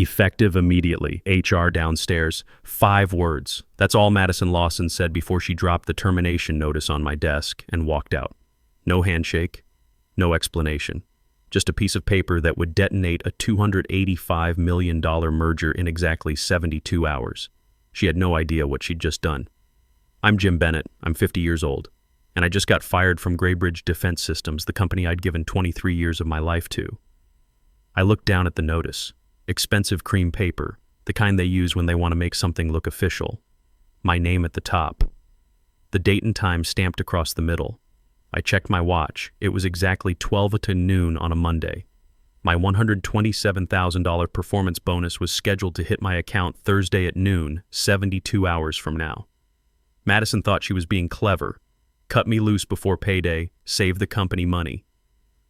Effective immediately. HR downstairs. 5 words. That's all Madison Lawson said before she dropped the termination notice on my desk and walked out. No handshake, no explanation. Just a piece of paper that would detonate a $285 million merger in exactly 72 hours. She had no idea what she'd just done. I'm Jim Bennett. I'm 50 years old. And I just got fired from Graybridge Defense Systems, the company I'd given 23 years of my life to. I looked down at the notice. Expensive cream paper, the kind they use when they want to make something look official. My name at the top. The date and time stamped across the middle. I checked my watch. It was exactly 12 to noon on a Monday. My $127,000 performance bonus was scheduled to hit my account Thursday at noon, 72 hours from now. Madison thought she was being clever. Cut me loose before payday, save the company money.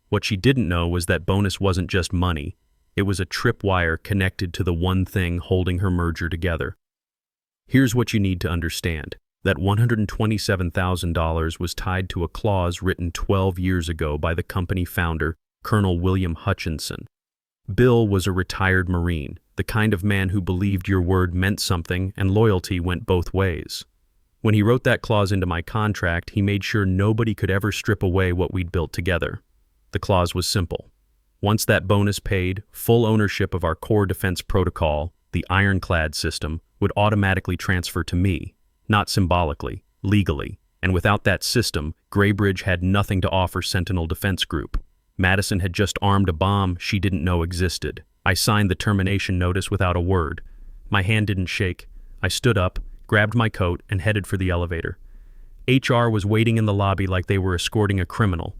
What she didn't know was that bonus wasn't just money. It was a tripwire connected to the one thing holding her merger together. Here's what you need to understand. That $127,000 was tied to a clause written 12 years ago by the company founder, Colonel William Hutchinson. Bill was a retired Marine, the kind of man who believed your word meant something and loyalty went both ways. When he wrote that clause into my contract, he made sure nobody could ever strip away what we'd built together. The clause was simple. Once that bonus paid, full ownership of our core defense protocol, the ironclad system, would automatically transfer to me, not symbolically, legally. And without that system, Graybridge had nothing to offer Sentinel Defense Group. Madison had just armed a bomb she didn't know existed. I signed the termination notice without a word. My hand didn't shake. I stood up, grabbed my coat, and headed for the elevator. HR was waiting in the lobby like they were escorting a criminal.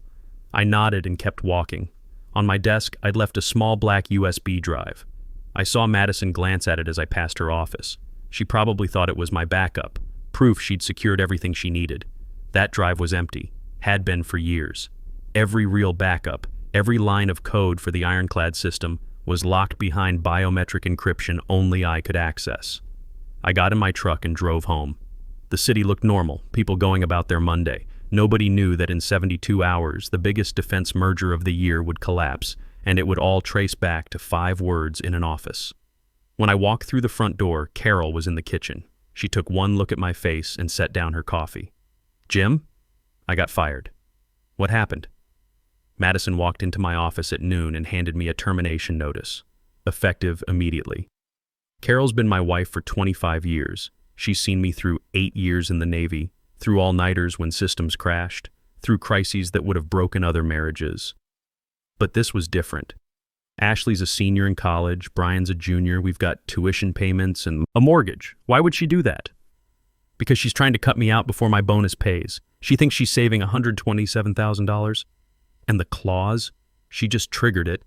I nodded and kept walking. On my desk, I'd left a small black USB drive. I saw Madison glance at it as I passed her office. She probably thought it was my backup, proof she'd secured everything she needed. That drive was empty, had been for years. Every real backup, every line of code for the ironclad system was locked behind biometric encryption only I could access. I got in my truck and drove home. The city looked normal, people going about their Monday. Nobody knew that in 72 hours, the biggest defense merger of the year would collapse, and it would all trace back to 5 words in an office. When I walked through the front door, Carol was in the kitchen. She took one look at my face and set down her coffee. "Jim?" I got fired. "What happened?" Madison walked into my office at noon and handed me a termination notice, effective immediately. Carol's been my wife for 25 years. She's seen me through 8 years in the Navy, through all-nighters when systems crashed, through crises that would have broken other marriages. But this was different. Ashley's a senior in college, Brian's a junior, we've got tuition payments and a mortgage. Why would she do that? Because she's trying to cut me out before my bonus pays. She thinks she's saving $127,000. And the clause, she just triggered it.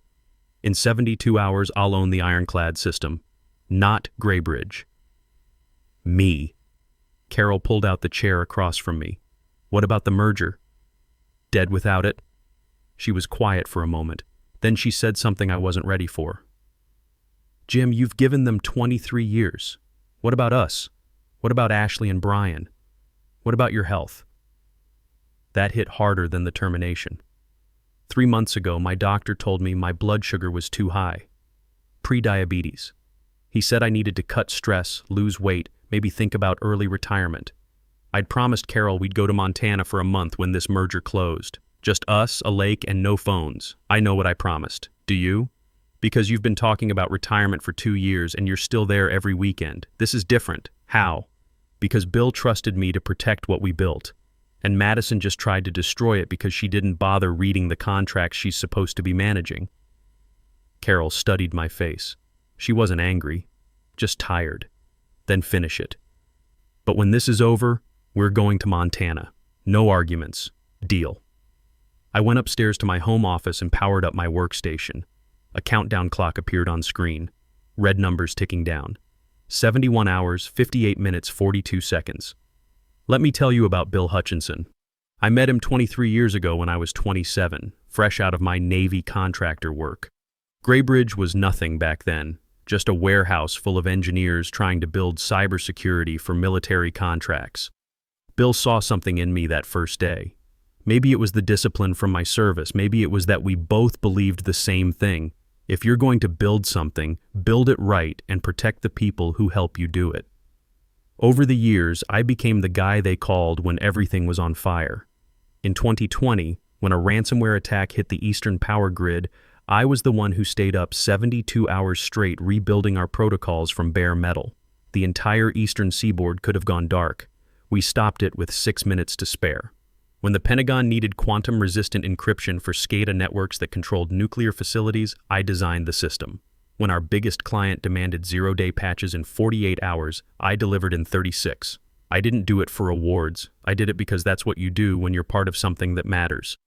In 72 hours, I'll own the ironclad system. Not Graybridge. Me. Carol pulled out the chair across from me. What about the merger? Dead without it? She was quiet for a moment. Then she said something I wasn't ready for. "Jim, you've given them 23 years. What about us? What about Ashley and Brian? What about your health?" That hit harder than the termination. 3 months ago, my doctor told me my blood sugar was too high. Pre-diabetes. He said I needed to cut stress, lose weight, maybe think about early retirement. I'd promised Carol we'd go to Montana for a month when this merger closed. Just us, a lake, and no phones. I know what I promised. Do you? Because you've been talking about retirement for 2 years and you're still there every weekend. This is different. How? Because Bill trusted me to protect what we built. And Madison just tried to destroy it because she didn't bother reading the contracts she's supposed to be managing. Carol studied my face. She wasn't angry, just tired. Then finish it. But when this is over, we're going to Montana. No arguments. Deal. I went upstairs to my home office and powered up my workstation. A countdown clock appeared on screen. Red numbers ticking down. 71 hours, 58 minutes, 42 seconds. Let me tell you about Bill Hutchinson. I met him 23 years ago when I was 27, fresh out of my Navy contractor work. Graybridge was nothing back then, just a warehouse full of engineers trying to build cybersecurity for military contracts. Bill saw something in me that first day. Maybe it was the discipline from my service, maybe it was that we both believed the same thing. If you're going to build something, build it right and protect the people who help you do it. Over the years, I became the guy they called when everything was on fire. In 2020, when a ransomware attack hit the Eastern power grid, I was the one who stayed up 72 hours straight rebuilding our protocols from bare metal. The entire eastern seaboard could have gone dark. We stopped it with 6 minutes to spare. When the Pentagon needed quantum-resistant encryption for SCADA networks that controlled nuclear facilities, I designed the system. When our biggest client demanded zero-day patches in 48 hours, I delivered in 36. I didn't do it for awards. I did it because that's what you do when you're part of something that matters.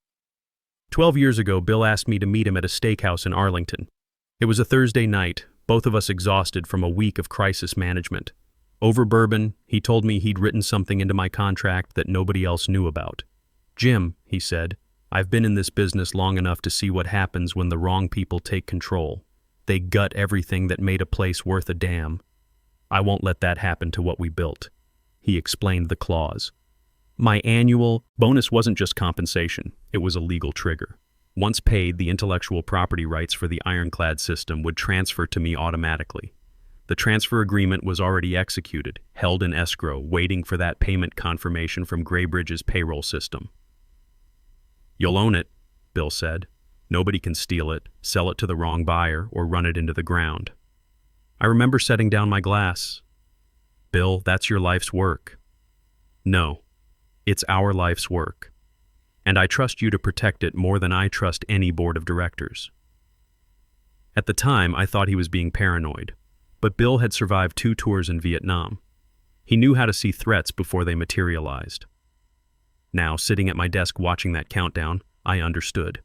12 years ago, Bill asked me to meet him at a steakhouse in Arlington. It was a Thursday night, both of us exhausted from a week of crisis management. Over bourbon, he told me he'd written something into my contract that nobody else knew about. "Jim," he said, "I've been in this business long enough to see what happens when the wrong people take control. They gut everything that made a place worth a damn. I won't let that happen to what we built." He explained the clause. My annual bonus wasn't just compensation, it was a legal trigger. Once paid, the intellectual property rights for the ironclad system would transfer to me automatically. The transfer agreement was already executed, held in escrow, waiting for that payment confirmation from Graybridge's payroll system. "You'll own it," Bill said. "Nobody can steal it, sell it to the wrong buyer, or run it into the ground." I remember setting down my glass. "Bill, that's your life's work." "No, it's our life's work. And I trust you to protect it more than I trust any board of directors." At the time, I thought he was being paranoid, but Bill had survived 2 tours in Vietnam. He knew how to see threats before they materialized. Now, sitting at my desk watching that countdown, I understood.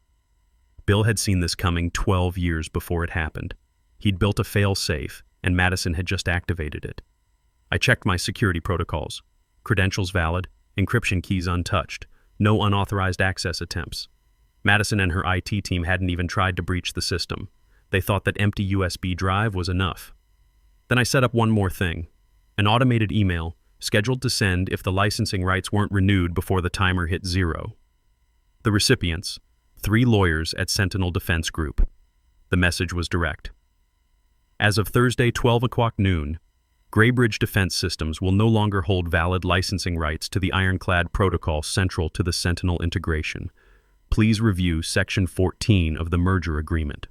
Bill had seen this coming 12 years before it happened. He'd built a fail-safe, and Madison had just activated it. I checked my security protocols. Credentials valid, encryption keys untouched, no unauthorized access attempts. Madison and her IT team hadn't even tried to breach the system. They thought that empty USB drive was enough. Then I set up one more thing, an automated email scheduled to send if the licensing rights weren't renewed before the timer hit 0. The recipients, 3 lawyers at Sentinel Defense Group. The message was direct. As of Thursday, 12 o'clock noon, Graybridge Defense Systems will no longer hold valid licensing rights to the Ironclad protocol central to the Sentinel integration. Please review Section 14 of the merger agreement.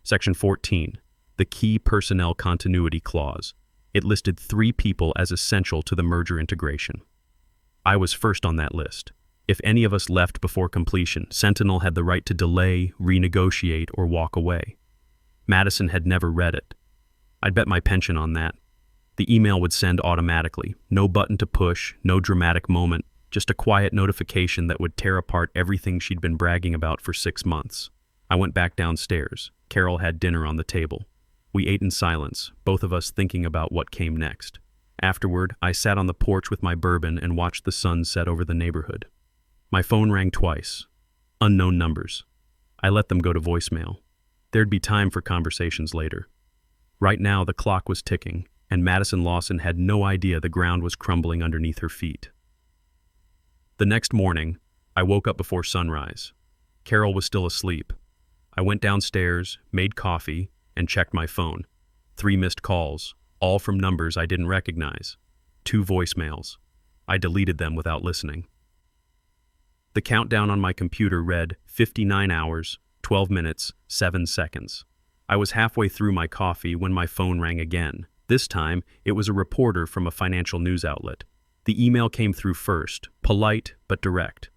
Section 14, the key personnel continuity clause. It listed 3 people as essential to the merger integration. I was first on that list. If any of us left before completion, Sentinel had the right to delay, renegotiate, or walk away. Madison had never read it. I'd bet my pension on that. The email would send automatically, no button to push, no dramatic moment, just a quiet notification that would tear apart everything she'd been bragging about for 6 months. I went back downstairs. Carol had dinner on the table. We ate in silence, both of us thinking about what came next. Afterward, I sat on the porch with my bourbon and watched the sun set over the neighborhood. My phone rang twice. Unknown numbers. I let them go to voicemail. There'd be time for conversations later. Right now, the clock was ticking, and Madison Lawson had no idea the ground was crumbling underneath her feet. The next morning, I woke up before sunrise. Carol was still asleep. I went downstairs, made coffee, and checked my phone. 3 missed calls, all from numbers I didn't recognize. 2 voicemails. I deleted them without listening. The countdown on my computer read 59 hours, 12 minutes, 7 seconds. I was halfway through my coffee when my phone rang again. This time, it was a reporter from a financial news outlet. The email came through first, polite but direct.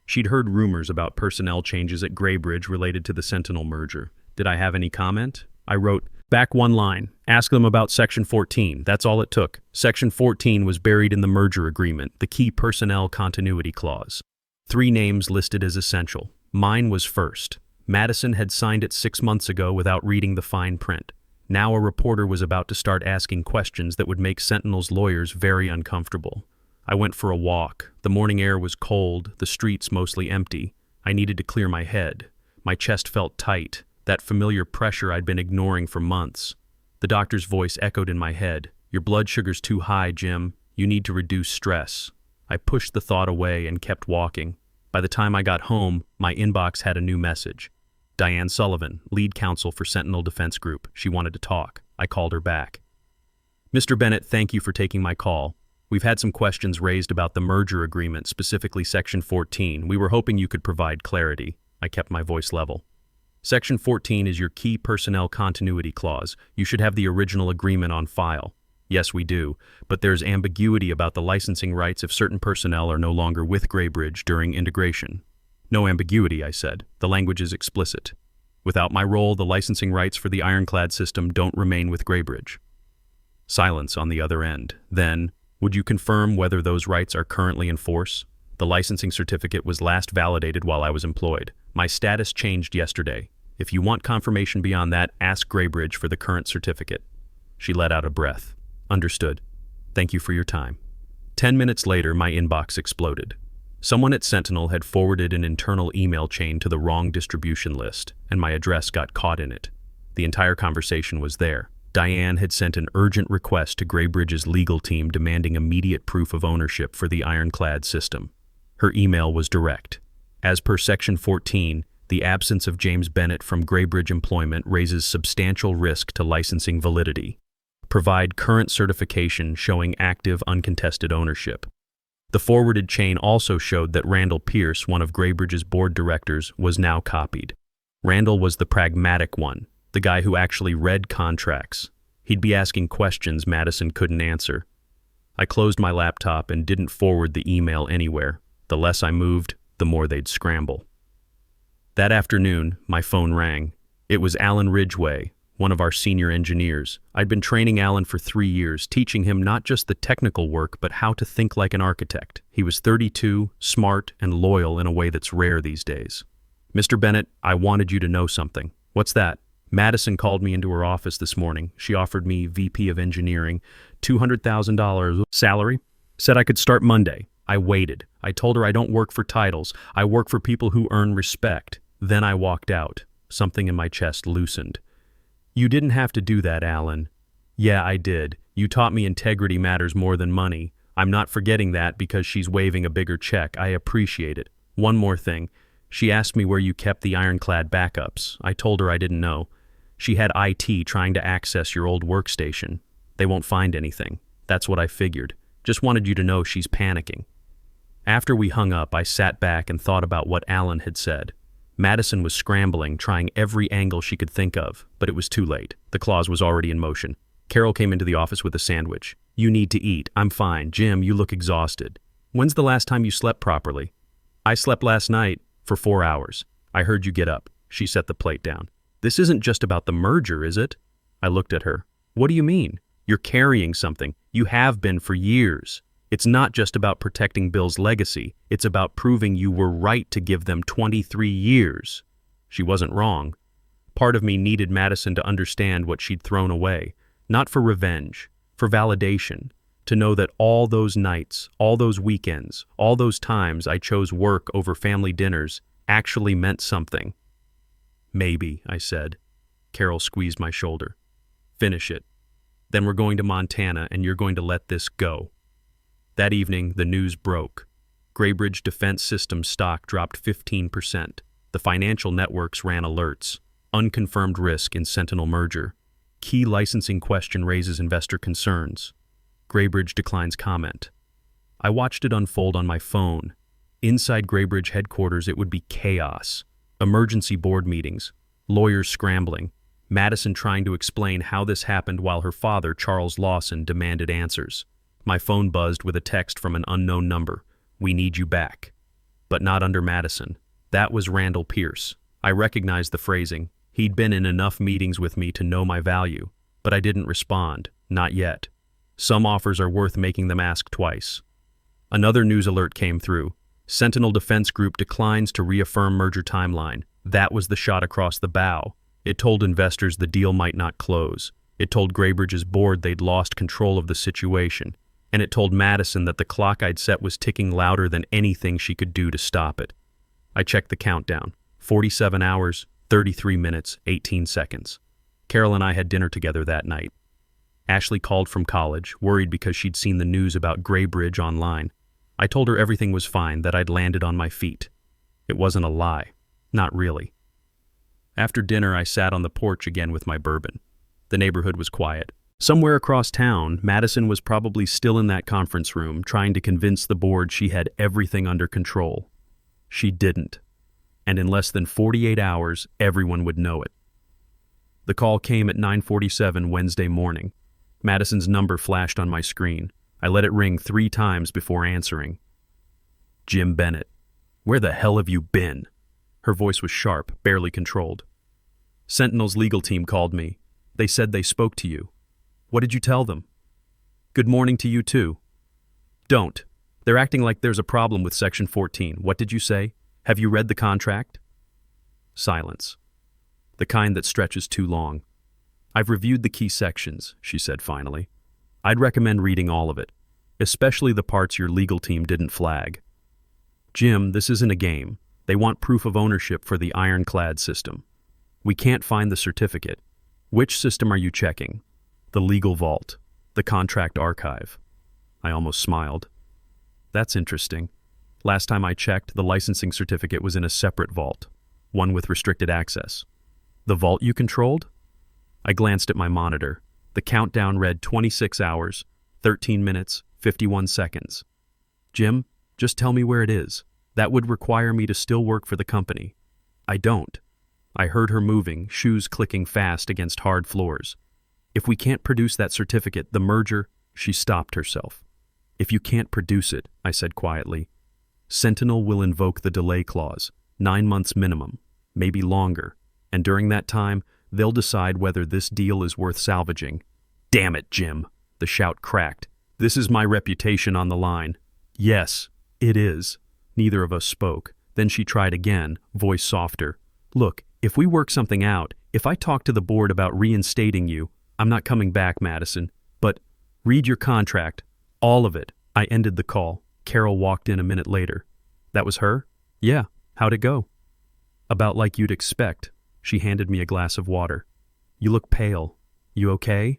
She'd heard rumors about personnel changes at Graybridge related to the Sentinel merger. Did I have any comment? I wrote, "Back 1 line. Ask them about Section 14. That's all it took. Section 14 was buried in the merger agreement, the key personnel continuity clause. 3 names listed as essential. Mine was first. Madison had signed it 6 months ago without reading the fine print. Now a reporter was about to start asking questions that would make Sentinel's lawyers very uncomfortable. I went for a walk. The morning air was cold, the streets mostly empty. I needed to clear my head. My chest felt tight, that familiar pressure I'd been ignoring for months. The doctor's voice echoed in my head. "Your blood sugar's too high, Jim. You need to reduce stress." I pushed the thought away and kept walking. By the time I got home, my inbox had a new message. Diane Sullivan, lead counsel for Sentinel Defense Group. She wanted to talk. I called her back. Mr. Bennett, thank you for taking my call. We've had some questions raised about the merger agreement, specifically Section 14. We were hoping you could provide clarity. I kept my voice level. Section 14 is your key personnel continuity clause. You should have the original agreement on file. Yes, we do, but there's ambiguity about the licensing rights if certain personnel are no longer with Graybridge during integration. No ambiguity, I said. The language is explicit. Without my role, the licensing rights for the Ironclad system don't remain with Graybridge. Silence on the other end. Then, would you confirm whether those rights are currently in force? The licensing certificate was last validated while I was employed. My status changed yesterday. If you want confirmation beyond that, ask Graybridge for the current certificate. She let out a breath. Understood. Thank you for your time. 10 minutes later, my inbox exploded. Someone at Sentinel had forwarded an internal email chain to the wrong distribution list, and my address got caught in it. The entire conversation was there. Diane had sent an urgent request to Graybridge's legal team demanding immediate proof of ownership for the Ironclad system. Her email was direct. As per Section 14, the absence of James Bennett from Graybridge employment raises substantial risk to licensing validity. Provide current certification showing active, uncontested ownership. The forwarded chain also showed that Randall Pierce, one of Graybridge's board directors, was now copied. Randall was the pragmatic one, the guy who actually read contracts. He'd be asking questions Madison couldn't answer. I closed my laptop and didn't forward the email anywhere. The less I moved, the more they'd scramble. That afternoon, my phone rang. It was Alan Ridgway, one of our senior engineers. I'd been training Alan for 3 years, teaching him not just the technical work, but how to think like an architect. He was 32, smart, and loyal in a way that's rare these days. Mr. Bennett, I wanted you to know something. What's that? Madison called me into her office this morning. She offered me VP of Engineering, $200,000 salary, said I could start Monday. I waited. I told her I don't work for titles. I work for people who earn respect. Then I walked out. Something in my chest loosened. You didn't have to do that, Alan. Yeah, I did. You taught me integrity matters more than money. I'm not forgetting that because she's waving a bigger check. I appreciate it. One more thing. She asked me where you kept the Ironclad backups. I told her I didn't know. She had IT trying to access your old workstation. They won't find anything. That's what I figured. Just wanted you to know she's panicking. After we hung up, I sat back and thought about what Alan had said. Madison was scrambling, trying every angle she could think of, but it was too late. The clause was already in motion. Carol came into the office with a sandwich. You need to eat. I'm fine. Jim, you look exhausted. When's the last time you slept properly? I slept last night for 4 hours. I heard you get up. She set the plate down. This isn't just about the merger, is it? I looked at her. What do you mean? You're carrying something. You have been for years. It's not just about protecting Bill's legacy. It's about proving you were right to give them 23 years. She wasn't wrong. Part of me needed Madison to understand what she'd thrown away. Not for revenge, for validation. To know that all those nights, all those weekends, all those times I chose work over family dinners actually meant something. Maybe, I said. Carol squeezed my shoulder. Finish it. Then we're going to Montana and you're going to let this go. That evening, the news broke. Graybridge Defense Systems stock dropped 15%. The financial networks ran alerts. Unconfirmed risk in Sentinel merger. Key licensing question raises investor concerns. Graybridge declines comment. I watched it unfold on my phone. Inside Graybridge headquarters, it would be chaos. Emergency board meetings. Lawyers scrambling. Madison trying to explain how this happened while her father, Charles Lawson, demanded answers. My phone buzzed with a text from an unknown number. We need you back. But not under Madison. That was Randall Pierce. I recognized the phrasing. He'd been in enough meetings with me to know my value. But I didn't respond. Not yet. Some offers are worth making them ask twice. Another news alert came through. Sentinel Defense Group declines to reaffirm merger timeline. That was the shot across the bow. It told investors the deal might not close. It told Graybridge's board they'd lost control of the situation. And it told Madison that the clock I'd set was ticking louder than anything she could do to stop it. I checked the countdown. 47 hours, 33 minutes, 18 seconds. Carol and I had dinner together that night. Ashley called from college, worried because she'd seen the news about Graybridge online. I told her everything was fine, that I'd landed on my feet. It wasn't a lie. Not really. After dinner, I sat on the porch again with my bourbon. The neighborhood was quiet. Somewhere across town, Madison was probably still in that conference room, trying to convince the board she had everything under control. She didn't. And in less than 48 hours, everyone would know it. The call came at 9:47 Wednesday morning. Madison's number flashed on my screen. I let it ring 3 times before answering. Jim Bennett. Where the hell have you been? Her voice was sharp, barely controlled. Sentinel's legal team called me. They said they spoke to you. What did you tell them? Good morning to you too. Don't. They're acting like there's a problem with Section 14. What did you say? Have you read the contract? Silence. The kind that stretches too long. I've reviewed the key sections, she said finally. I'd recommend reading all of it, especially the parts your legal team didn't flag. Jim, this isn't a game. They want proof of ownership for the ironclad system. We can't find the certificate. Which system are you checking? The legal vault, the contract archive. I almost smiled. That's interesting. Last time I checked, the licensing certificate was in a separate vault, one with restricted access. The vault you controlled? I glanced at my monitor. The countdown read 26 hours, 13 minutes, 51 seconds. Jim, just tell me where it is. That would require me to still work for the company. I don't. I heard her moving, shoes clicking fast against hard floors. If we can't produce that certificate, the merger... She stopped herself. If you can't produce it, I said quietly, Sentinel will invoke the delay clause, 9 months minimum, maybe longer, and during that time, they'll decide whether this deal is worth salvaging. Damn it, Jim, the shout cracked. This is my reputation on the line. Yes, it is. Neither of us spoke. Then she tried again, voice softer. Look, if we work something out, if I talk to the board about reinstating you, I'm not coming back, Madison. But read your contract. All of it. I ended the call. Carol walked in a minute later. That was her? Yeah. How'd it go? About like you'd expect. She handed me a glass of water. You look pale. You okay?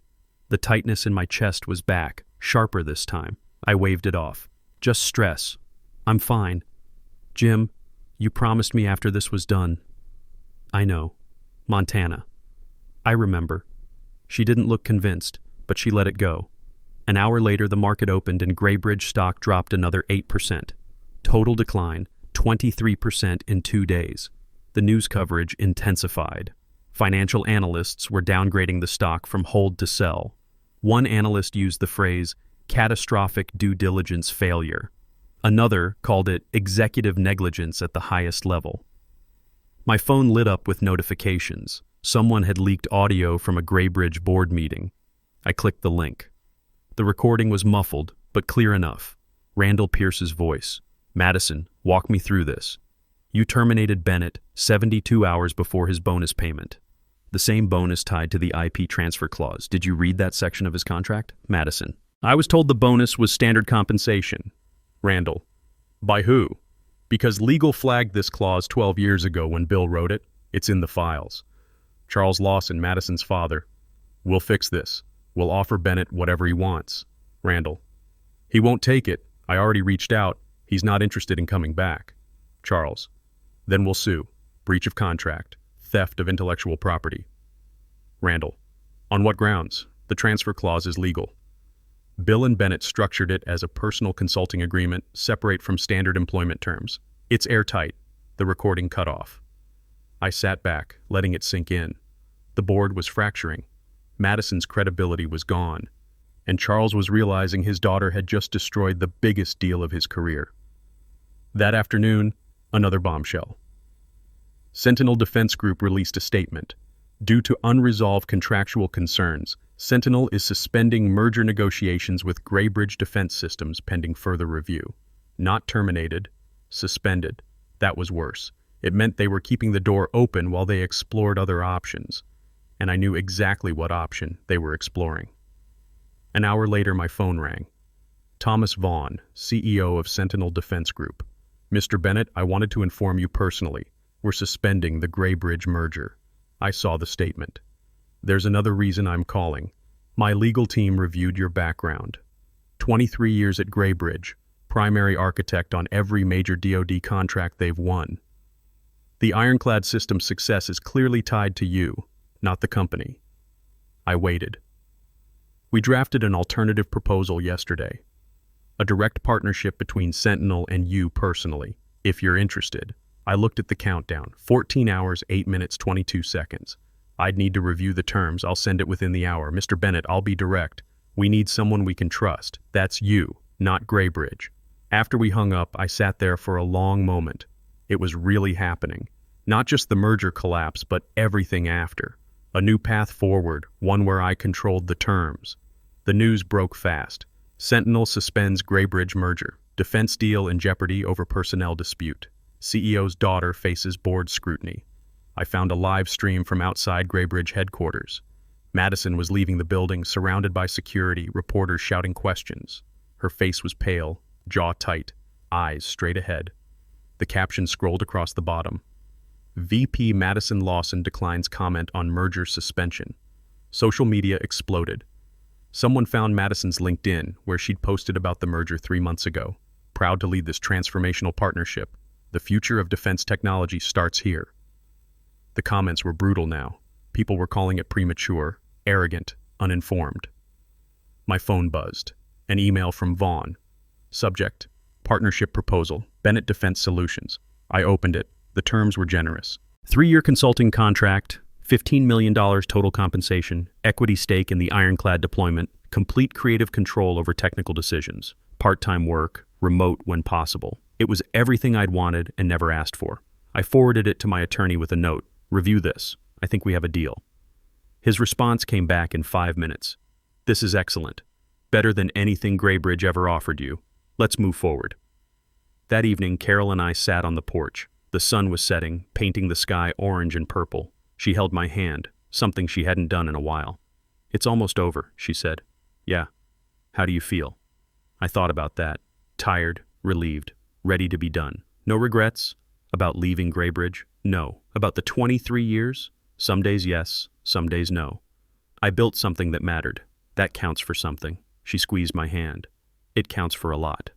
The tightness in my chest was back, sharper this time. I waved it off. Just stress. I'm fine. Jim, you promised me after this was done. I know. Montana. I remember. She didn't look convinced, but she let it go. An hour later, the market opened and Graybridge stock dropped another 8%. Total decline, 23% in 2 days. The news coverage intensified. Financial analysts were downgrading the stock from hold to sell. One analyst used the phrase, catastrophic due diligence failure. Another called it executive negligence at the highest level. My phone lit up with notifications. Someone had leaked audio from a Graybridge board meeting. I clicked the link. The recording was muffled, but clear enough. Randall Pierce's voice. Madison, walk me through this. You terminated Bennett 72 hours before his bonus payment. The same bonus tied to the IP transfer clause. Did you read that section of his contract? Madison. I was told the bonus was standard compensation. Randall. By who? Because legal flagged this clause 12 years ago when Bill wrote it. It's in the files. Charles Lawson, Madison's father. We'll fix this. We'll offer Bennett whatever he wants. Randall. He won't take it. I already reached out. He's not interested in coming back. Charles. Then we'll sue. Breach of contract. Theft of intellectual property. Randall. On what grounds? The transfer clause is legal. Bill and Bennett structured it as a personal consulting agreement, separate from standard employment terms. It's airtight. The recording cut off. I sat back, letting it sink in. The board was fracturing. Madison's credibility was gone, and Charles was realizing his daughter had just destroyed the biggest deal of his career. That afternoon, another bombshell. Sentinel Defense Group released a statement. Due to unresolved contractual concerns, Sentinel is suspending merger negotiations with Graybridge Defense Systems pending further review. Not terminated, suspended. That was worse. It meant they were keeping the door open while they explored other options. And I knew exactly what option they were exploring. An hour later, my phone rang. Thomas Vaughn, CEO of Sentinel Defense Group. Mr. Bennett, I wanted to inform you personally. We're suspending the Graybridge merger. I saw the statement. There's another reason I'm calling. My legal team reviewed your background. 23 years at Graybridge, primary architect on every major DoD contract they've won. The ironclad system's success is clearly tied to you, not the company. I waited. We drafted an alternative proposal yesterday. A direct partnership between Sentinel and you personally, if you're interested. I looked at the countdown, 14 hours, 8 minutes, 22 seconds. I'd need to review the terms. I'll send it within the hour. Mr. Bennett, I'll be direct. We need someone we can trust. That's you, not Graybridge. After we hung up, I sat there for a long moment. It was really happening. Not just the merger collapse, but everything after. A new path forward, one where I controlled the terms. The news broke fast. Sentinel suspends Graybridge merger. Defense deal in jeopardy over personnel dispute. CEO's daughter faces board scrutiny. I found a live stream from outside Graybridge headquarters. Madison was leaving the building, surrounded by security, reporters shouting questions. Her face was pale, jaw tight, eyes straight ahead. The caption scrolled across the bottom. VP Madison Lawson declines comment on merger suspension. Social media exploded. Someone found Madison's LinkedIn, where she'd posted about the merger 3 months ago. Proud to lead this transformational partnership. The future of defense technology starts here. The comments were brutal now. People were calling it premature, arrogant, uninformed. My phone buzzed. An email from Vaughn. Subject: Partnership Proposal, Bennett Defense Solutions. I opened it. The terms were generous. 3-year consulting contract, $15 million total compensation, equity stake in the ironclad deployment, complete creative control over technical decisions, part-time work, remote when possible. It was everything I'd wanted and never asked for. I forwarded it to my attorney with a note. Review this. I think we have a deal. His response came back in 5 minutes. This is excellent. Better than anything Graybridge ever offered you. Let's move forward. That evening, Carol and I sat on the porch. The sun was setting, painting the sky orange and purple. She held my hand, something she hadn't done in a while. It's almost over, she said. Yeah. How do you feel? I thought about that. Tired, relieved, ready to be done. No regrets? About leaving Graybridge? No. About the 23 years? Some days yes, some days no. I built something that mattered. That counts for something. She squeezed my hand. It counts for a lot.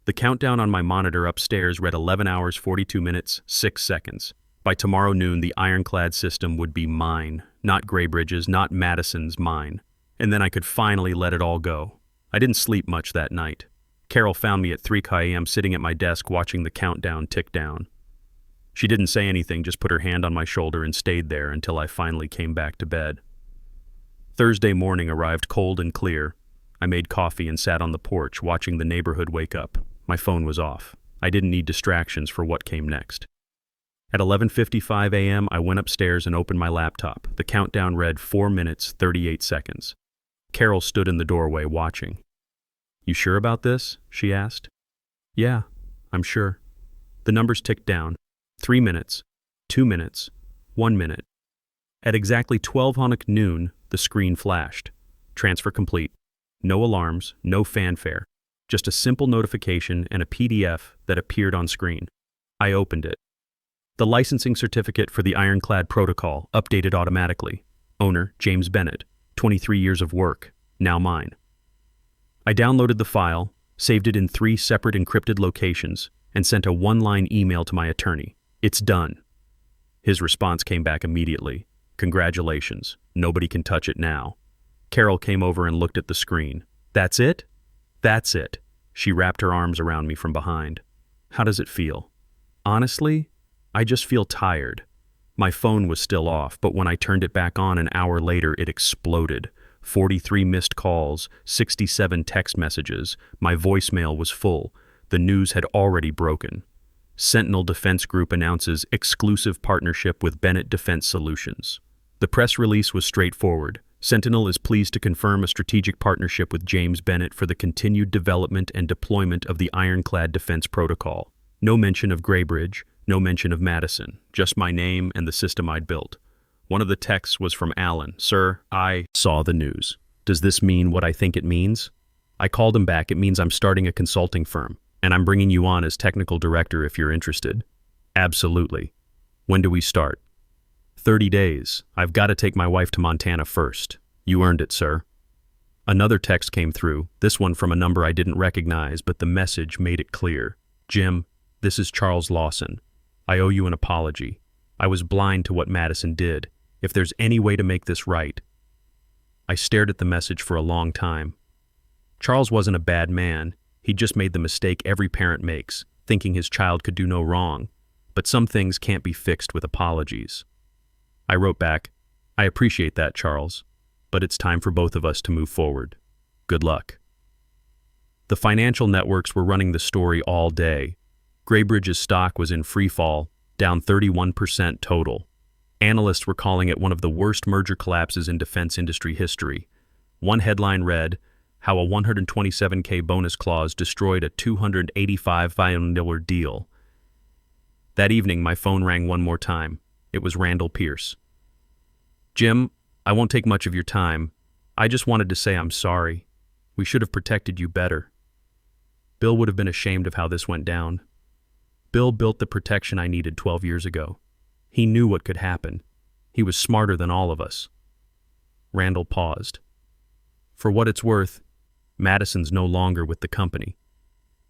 The countdown on my monitor upstairs read 11 hours, 42 minutes, 6 seconds. By tomorrow noon, the ironclad system would be mine. Not Graybridge's, not Madison's, mine. And then I could finally let it all go. I didn't sleep much that night. Carol found me at 3 a.m. sitting at my desk watching the countdown tick down. She didn't say anything, just put her hand on my shoulder and stayed there until I finally came back to bed. Thursday morning arrived cold and clear. I made coffee and sat on the porch watching the neighborhood wake up. My phone was off. I didn't need distractions for what came next. At 11:55 a.m., I went upstairs and opened my laptop. The countdown read 4 minutes, 38 seconds. Carol stood in the doorway watching. You sure about this? She asked. Yeah, I'm sure. The numbers ticked down. 3 minutes, 2 minutes, 1 minute. At exactly 12 noon, the screen flashed. Transfer complete. No alarms, no fanfare. Just a simple notification and a PDF that appeared on screen. I opened it. The licensing certificate for the Ironclad protocol, updated automatically. Owner, James Bennett. 23 years of work, now mine. I downloaded the file, saved it in 3 separate encrypted locations, and sent a 1-line email to my attorney. It's done. His response came back immediately. Congratulations. Nobody can touch it now. Carol came over and looked at the screen. That's it? That's it. She wrapped her arms around me from behind. How does it feel? Honestly, I just feel tired. My phone was still off, but when I turned it back on an hour later, it exploded. 43 missed calls, 67 text messages. My voicemail was full. The news had already broken. Sentinel Defense Group announces exclusive partnership with Bennett Defense Solutions. The press release was straightforward. Sentinel is pleased to confirm a strategic partnership with James Bennett for the continued development and deployment of the Ironclad Defense Protocol. No mention of Graybridge, no mention of Madison, just my name and the system I'd built. One of the texts was from Alan. Sir, I saw the news. Does this mean what I think it means? I called him back. It means I'm starting a consulting firm, and I'm bringing you on as technical director if you're interested. Absolutely. When do we start? 30 days. I've got to take my wife to Montana first. You earned it, sir. Another text came through, this one from a number I didn't recognize, but the message made it clear. Jim, this is Charles Lawson. I owe you an apology. I was blind to what Madison did. If there's any way to make this right. I stared at the message for a long time. Charles wasn't a bad man. He just made the mistake every parent makes, thinking his child could do no wrong. But some things can't be fixed with apologies. I wrote back, I appreciate that, Charles, but it's time for both of us to move forward. Good luck. The financial networks were running the story all day. Graybridge's stock was in free fall, down 31% total. Analysts were calling it one of the worst merger collapses in defense industry history. One headline read, how a $127K bonus clause destroyed a $285 million deal. That evening, my phone rang one more time. It was Randall Pierce. Jim, I won't take much of your time. I just wanted to say I'm sorry. We should have protected you better. Bill would have been ashamed of how this went down. Bill built the protection I needed 12 years ago. He knew what could happen. He was smarter than all of us. Randall paused. For what it's worth, Madison's no longer with the company.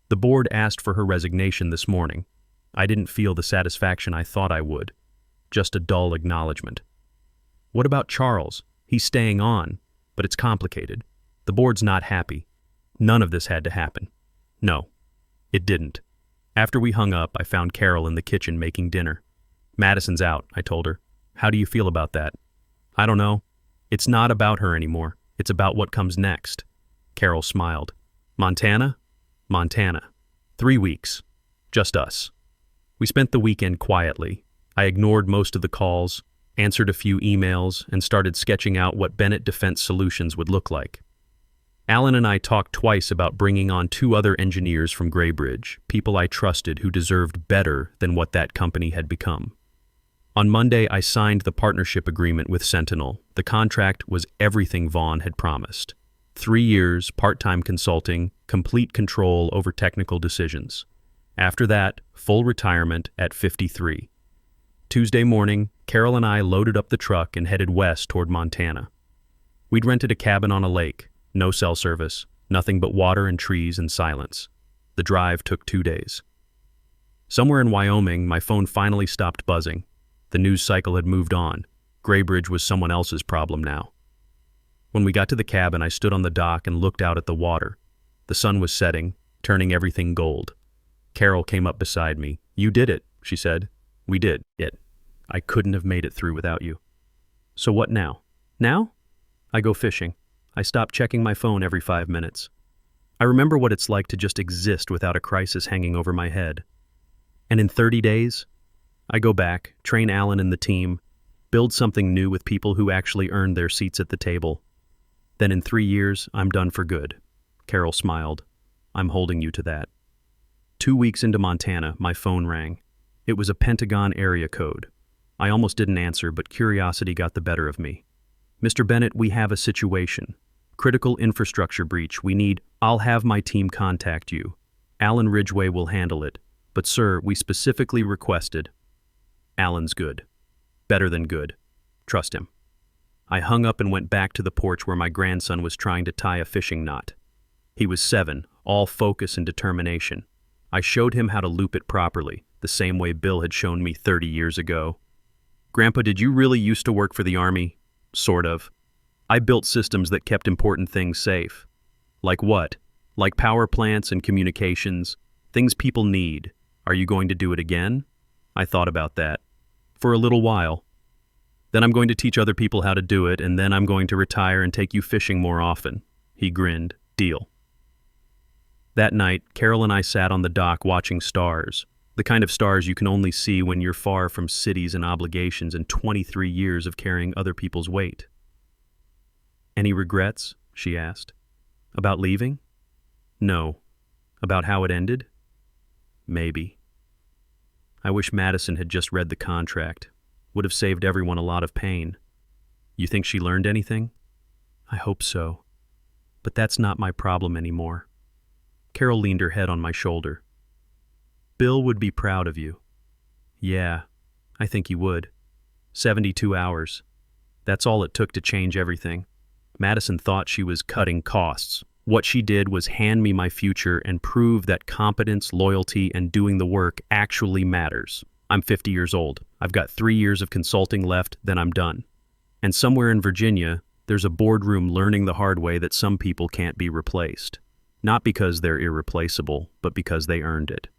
The board asked for her resignation this morning. I didn't feel the satisfaction I thought I would. Just a dull acknowledgement. What about Charles? He's staying on, but it's complicated. The board's not happy. None of this had to happen. No, it didn't. After we hung up, I found Carol in the kitchen making dinner. Madison's out, I told her. How do you feel about that? I don't know. It's not about her anymore. It's about what comes next. Carol smiled. Montana? Montana. 3 weeks. Just us. We spent the weekend quietly. I ignored most of the calls, answered a few emails, and started sketching out what Bennett Defense Solutions would look like. Alan and I talked twice about bringing on 2 other engineers from Graybridge, people I trusted who deserved better than what that company had become. On Monday, I signed the partnership agreement with Sentinel. The contract was everything Vaughn had promised. 3 years, part-time consulting, complete control over technical decisions. After that, full retirement at 53. Tuesday morning, Carol and I loaded up the truck and headed west toward Montana. We'd rented a cabin on a lake, no cell service, nothing but water and trees and silence. The drive took 2 days. Somewhere in Wyoming, my phone finally stopped buzzing. The news cycle had moved on. Graybridge was someone else's problem now. When we got to the cabin, I stood on the dock and looked out at the water. The sun was setting, turning everything gold. Carol came up beside me. You did it, she said. We did it. I couldn't have made it through without you. So what now? Now? I go fishing. I stop checking my phone every 5 minutes. I remember what it's like to just exist without a crisis hanging over my head. And in 30 days, I go back, train Alan and the team, build something new with people who actually earned their seats at the table. Then in 3 years, I'm done for good. Carol smiled. I'm holding you to that. 2 weeks into Montana, my phone rang. It was a Pentagon area code. I almost didn't answer, but curiosity got the better of me. Mr. Bennett, we have a situation. Critical infrastructure breach. I'll have my team contact you. Alan Ridgway will handle it. But sir, we specifically requested. Alan's good. Better than good. Trust him. I hung up and went back to the porch where my grandson was trying to tie a fishing knot. He was 7, all focus and determination. I showed him how to loop it properly, the same way Bill had shown me 30 years ago. Grandpa, did you really used to work for the Army? Sort of. I built systems that kept important things safe. Like what? Like power plants and communications. Things people need. Are you going to do it again? I thought about that. For a little while. Then I'm going to teach other people how to do it, and then I'm going to retire and take you fishing more often. He grinned. Deal. That night, Carol and I sat on the dock watching stars. The kind of stars you can only see when you're far from cities and obligations and 23 years of carrying other people's weight. Any regrets? She asked. About leaving? No. About how it ended? Maybe. I wish Madison had just read the contract. Would have saved everyone a lot of pain. You think she learned anything? I hope so. But that's not my problem anymore. Carol leaned her head on my shoulder. Bill would be proud of you. Yeah, I think he would. 72 hours. That's all it took to change everything. Madison thought she was cutting costs. What she did was hand me my future and prove that competence, loyalty, and doing the work actually matters. I'm 50 years old. I've got 3 years of consulting left, then I'm done. And somewhere in Virginia, there's a boardroom learning the hard way that some people can't be replaced. Not because they're irreplaceable, but because they earned it.